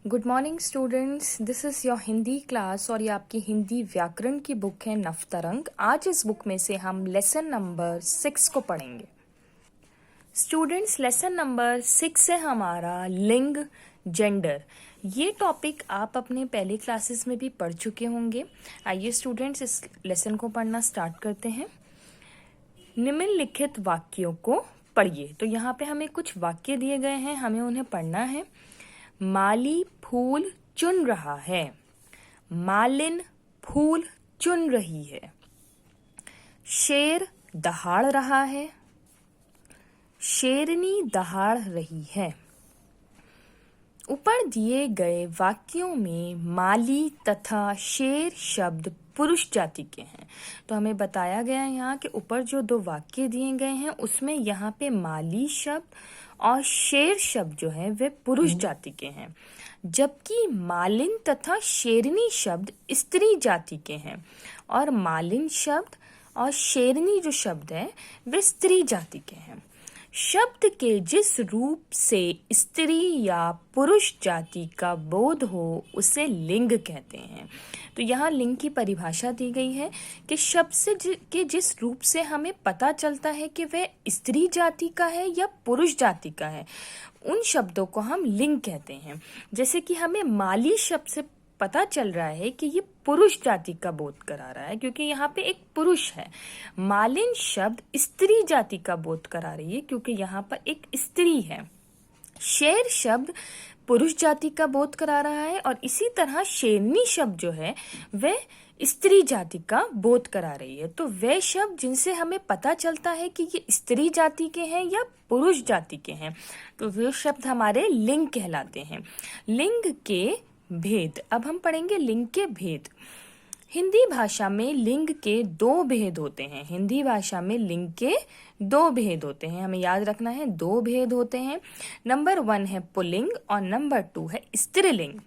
Good morning students, this is your Hindi class और ये आपकी हिंदी व्याकरण की बुक है नवतरंग। आज इस बुक में से हम लेसन नंबर 6 को पढ़ेंगे। स्टूडेंट्स, लेसन नंबर 6 है हमारा लिंग, जेंडर। ये टॉपिक आप अपने पहले क्लासेस में भी पढ़ चुके होंगे। आइए स्टूडेंट्स, इस लेसन को पढ़ना स्टार्ट करते हैं। निम्नलिखित वाक्यों को पढ़िए। तो यहाँ पे हमें कुछ वाक्य दिए गए हैं, हमें उन्हें पढ़ना है। माली फूल चुन रहा है। मालिन फूल चुन रही है। शेर दहाड़ रहा है। शेरनी दहाड़ रही है। ऊपर दिए गए वाक्यों में माली तथा शेर शब्द पुरुष जाति के हैं। तो हमें बताया गया है यहाँ कि ऊपर जो दो वाक्य दिए गए हैं उसमें यहाँ पे माली शब्द और शेर शब्द जो है वे पुरुष जाति के हैं, जबकि मालिन तथा शेरनी शब्द स्त्री जाति के हैं और मालिन शब्द और शेरनी जो शब्द है वे स्त्री जाति के हैं। शब्द के जिस रूप से स्त्री या पुरुष जाति का बोध हो उसे लिंग कहते हैं। तो यहाँ लिंग की परिभाषा दी गई है कि शब्द से के जिस रूप से हमें पता चलता है कि वह स्त्री जाति का है या पुरुष जाति का है, उन शब्दों को हम लिंग कहते हैं। जैसे कि हमें माली शब्द से पता चल रहा है कि ये पुरुष जाति का बोध करा रहा है क्योंकि यहाँ पे एक पुरुष है। मालिन शब्द स्त्री जाति का बोध करा रही है क्योंकि यहाँ पर एक स्त्री है। शेर शब्द पुरुष जाति का बोध करा रहा है और इसी तरह शेरनी शब्द जो है वह स्त्री जाति का बोध करा रही है। तो वे शब्द जिनसे हमें पता चलता है कि ये स्त्री जाति के हैं या पुरुष जाति के हैं, तो वे शब्द हमारे लिंग कहलाते हैं। लिंग के भेद। अब हम पढ़ेंगे लिंग के भेद। हिंदी भाषा में लिंग के दो भेद होते हैं। हिंदी भाषा में लिंग के दो भेद होते हैं, हमें याद रखना है। दो भेद होते हैं। नंबर 1 है पुल्लिंग और नंबर 2 है स्त्रीलिंग।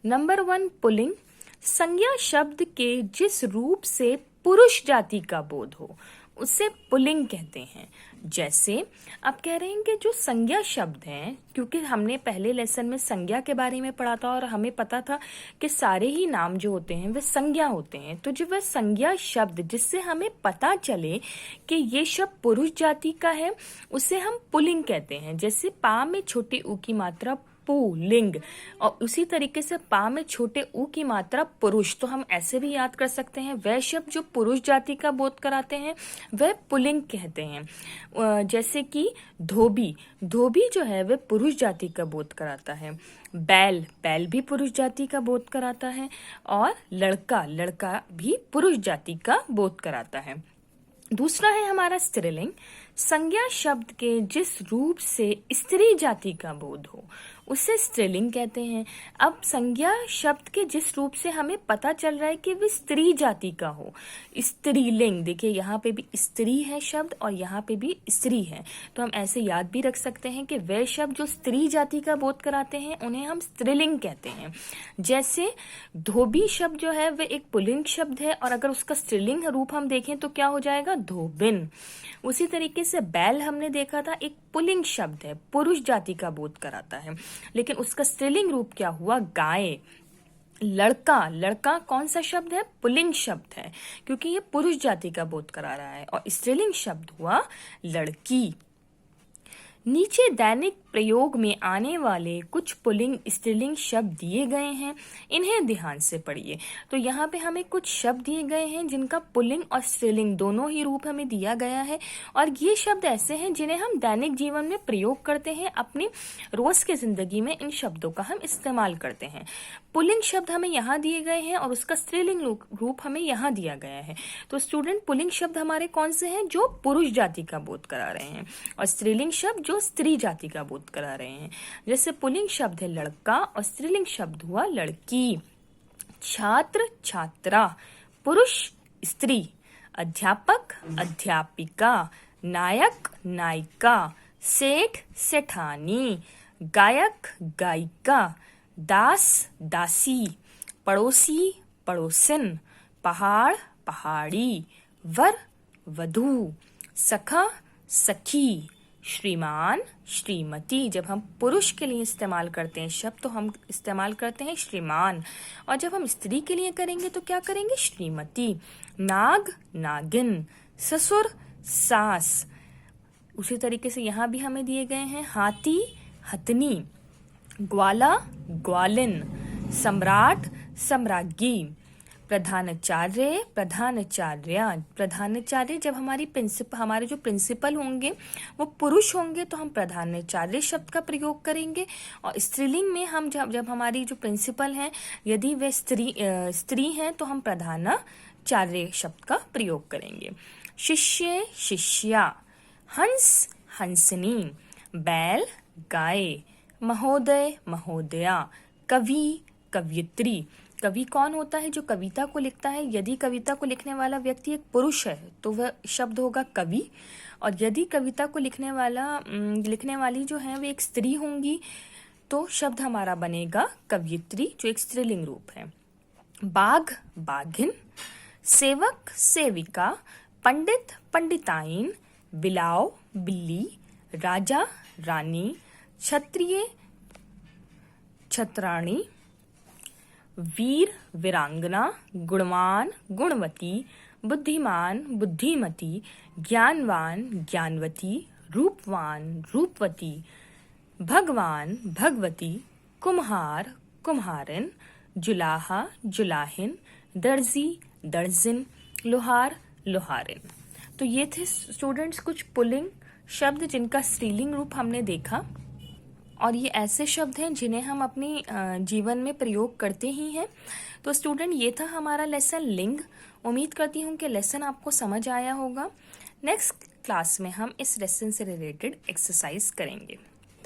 नंबर 1 पुल्लिंग, संज्ञा शब्द के जिस रूप से पुरुष जाति का बोध हो उसे पुल्लिंग कहते हैं। जैसे आप कह रहे हैं कि जो संज्ञा शब्द हैं, क्योंकि हमने पहले लेसन में संज्ञा के बारे में पढ़ा था और हमें पता था कि सारे ही नाम जो होते हैं वे संज्ञा होते हैं। तो जो वह संज्ञा शब्द जिससे हमें पता चले कि ये शब्द पुरुष जाति का है उसे हम पुल्लिंग कहते हैं। जैसे पा में छोटे ऊ की मात्रा पुल्लिंग और उसी तरीके से पा में छोटे ऊ की मात्रा पुरुष, तो हम ऐसे भी याद कर सकते हैं वह शब्द जो पुरुष जाति का बोध कराते हैं वह पुल्लिंग कहते हैं। जैसे कि धोबी, धोबी जो है वह पुरुष जाति का बोध कराता है। बैल, बैल भी पुरुष जाति का बोध कराता है और लड़का, लड़का भी पुरुष जाति का बोध कराता है। दूसरा है हमारा स्त्रीलिंग, संज्ञा शब्द के जिस रूप से स्त्री जाति का बोध हो उसे स्त्रीलिंग कहते हैं। अब संज्ञा शब्द के जिस रूप से हमें पता चल रहा है कि वे स्त्री जाति का हो, स्त्रीलिंग। देखिए यहाँ पे भी स्त्री है शब्द और यहाँ पे भी स्त्री है, तो हम ऐसे याद भी रख सकते हैं कि वे शब्द जो स्त्री जाति का बोध कराते हैं उन्हें हम स्त्रीलिंग कहते हैं। जैसे धोबी शब्द जो है वह एक पुल्लिंग शब्द है और अगर उसका स्त्रीलिंग रूप हम देखें तो क्या हो जाएगा, धोबिन। उसी तरीके से बैल हमने देखा था एक पुल्लिंग शब्द है, पुरुष जाति का बोध कराता है, लेकिन उसका स्त्रीलिंग रूप क्या हुआ, गाय। लड़का, लड़का कौन सा शब्द है, पुल्लिंग शब्द है क्योंकि ये पुरुष जाति का बोध करा रहा है और स्त्रीलिंग शब्द हुआ लड़की। नीचे दैनिक प्रयोग में आने वाले कुछ पुल्लिंग स्त्रीलिंग शब्द दिए गए हैं, इन्हें ध्यान से पढ़िए। तो यहाँ पे हमें कुछ शब्द दिए गए हैं जिनका पुल्लिंग और स्त्रीलिंग दोनों ही रूप हमें दिया गया है और ये शब्द ऐसे हैं जिन्हें हम दैनिक जीवन में प्रयोग करते हैं, अपनी रोज की जिंदगी में इन शब्दों का हम इस्तेमाल करते हैं। पुल्लिंग शब्द हमें यहाँ दिए गए हैं और उसका स्त्रीलिंग रूप हमें यहाँ दिया गया है। तो स्टूडेंट, पुल्लिंग शब्द हमारे कौन से हैं, जो पुरुष जाति का बोध करा रहे हैं, और स्त्रीलिंग शब्द जो स्त्री जाति का बोध करा रहे हैं। जैसे पुल्लिंग शब्द है लड़का और स्त्रीलिंग शब्द हुआ लड़की। छात्र, छात्रा, पुरुष, स्त्री। अध्यापक, अध्यापिका। नायक, नायिका। सेठ, सेठानी। गायक, गायिका। दास, दासी। पड़ोसी, पड़ोसिन। पहाड़, पहाड़ी। वर, वधू। सखा, सखी। श्रीमान, श्रीमती। जब हम पुरुष के लिए इस्तेमाल करते हैं शब्द तो हम इस्तेमाल करते हैं श्रीमान, और जब हम स्त्री के लिए करेंगे तो क्या करेंगे? श्रीमती। नाग, नागिन। ससुर, सास। उसी तरीके से यहाँ भी हमें दिए गए हैं हाथी, हथनी। ग्वाला, ग्वालिन। सम्राट, सम्राज्ञी। प्रधानाचार्य, प्रधानाचार्या। प्रधानाचार्य जब हमारे जो प्रिंसिपल होंगे वो पुरुष होंगे तो हम प्रधानाचार्य शब्द का प्रयोग करेंगे, और स्त्रीलिंग में हम जब हमारी जो प्रिंसिपल हैं यदि वे स्त्री हैं तो हम प्रधानाचार्य शब्द का प्रयोग करेंगे। शिष्य, शिष्या। हंस, हंसनी। बैल, गाय। महोदय, महोदया। कवि, कवयित्री। कवि कौन होता है? जो कविता को लिखता है। यदि कविता को लिखने वाला व्यक्ति एक पुरुष है तो वह शब्द होगा कवि, और यदि कविता को लिखने वाली जो है वे एक स्त्री होंगी तो शब्द हमारा बनेगा कवयित्री, जो एक स्त्रीलिंग रूप है। बाघ, बाघिन। सेवक, सेविका। पंडित, पंडिताइन। बिलाव, बिल्ली। राजा, रानी। क्षत्रिय, छत्राणी। वीर, वीरांगना। गुणवान, गुणवती। बुद्धिमान, बुद्धिमती। ज्ञानवान, ज्ञानवती। रूपवान, रूपवती। भगवान, भगवती। कुम्हार, कुम्हारिन। जुलाहा, जुलाहिन। दर्जी, दर्जिन। लोहार, लोहारिन। तो ये थे स्टूडेंट्स कुछ पुल्लिंग शब्द जिनका स्त्रीलिंग रूप हमने देखा, और ये ऐसे शब्द हैं जिन्हें हम अपनी जीवन में प्रयोग करते ही हैं। तो स्टूडेंट ये था हमारा लेसन लिंग। उम्मीद करती हूँ कि लेसन आपको समझ आया होगा। नेक्स्ट क्लास में हम इस लेसन से रिलेटेड एक्सरसाइज करेंगे।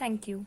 Thank you.